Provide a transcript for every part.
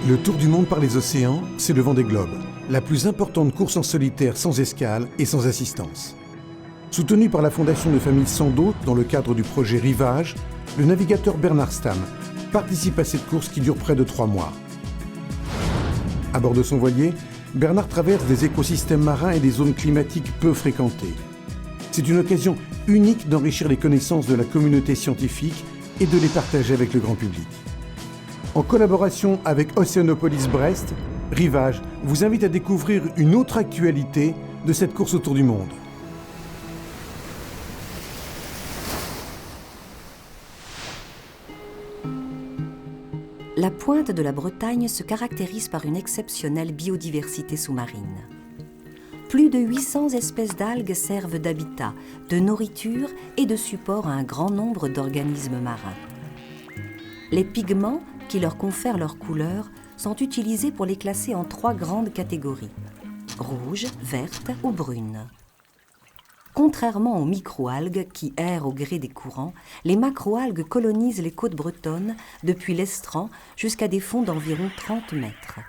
Le Tour du monde par les océans, c'est le Vendée Globe, la plus importante course en solitaire sans escale et sans assistance. Soutenu par la fondation de famille Sando dans le cadre du projet Rivage, le navigateur Bernard Stamm participe à cette course qui dure près de 3 mois. À bord de son voilier, Bernard traverse des écosystèmes marins et des zones climatiques peu fréquentées. C'est une occasion unique d'enrichir les connaissances de la communauté scientifique et de les partager avec le grand public. En collaboration avec Océanopolis Brest, Rivage vous invite à découvrir une autre actualité de cette course autour du monde. La pointe de la Bretagne se caractérise par une exceptionnelle biodiversité sous-marine. Plus de 800 espèces d'algues servent d'habitat, de nourriture et de support à un grand nombre d'organismes marins. Les pigments qui leur confèrent leur couleur sont utilisés pour les classer en 3 grandes catégories, rouge, verte ou brune. Contrairement aux microalgues qui errent au gré des courants, les macroalgues colonisent les côtes bretonnes depuis l'estran jusqu'à des fonds d'environ 30 mètres.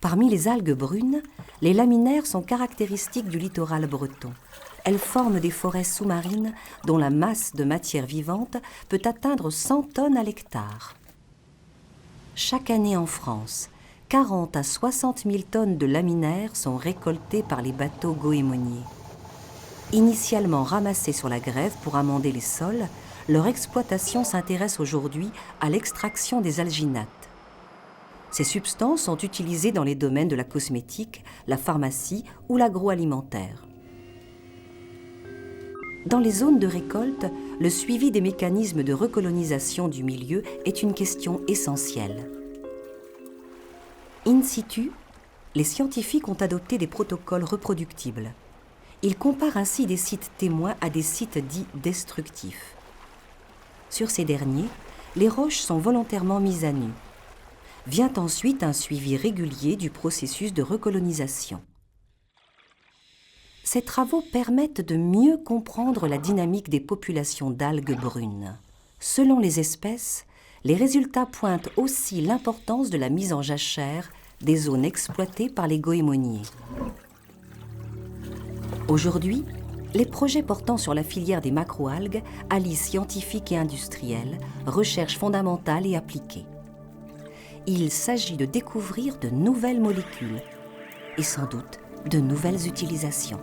Parmi les algues brunes, les laminaires sont caractéristiques du littoral breton. Elles forment des forêts sous-marines dont la masse de matière vivante peut atteindre 100 tonnes à l'hectare. Chaque année en France, 40 à 60 000 tonnes de laminaires sont récoltées par les bateaux goémoniers. Initialement ramassés sur la grève pour amender les sols, leur exploitation s'intéresse aujourd'hui à l'extraction des alginates. Ces substances sont utilisées dans les domaines de la cosmétique, la pharmacie ou l'agroalimentaire. Dans les zones de récolte, le suivi des mécanismes de recolonisation du milieu est une question essentielle. In situ, les scientifiques ont adopté des protocoles reproductibles. Ils comparent ainsi des sites témoins à des sites dits destructifs. Sur ces derniers, les roches sont volontairement mises à nu. Vient ensuite un suivi régulier du processus de recolonisation. Ces travaux permettent de mieux comprendre la dynamique des populations d'algues brunes. Selon les espèces, les résultats pointent aussi l'importance de la mise en jachère des zones exploitées par les goémoniers. Aujourd'hui, les projets portant sur la filière des macroalgues allient scientifiques et industriels, recherche fondamentale et appliquée. Il s'agit de découvrir de nouvelles molécules et sans doute de nouvelles utilisations.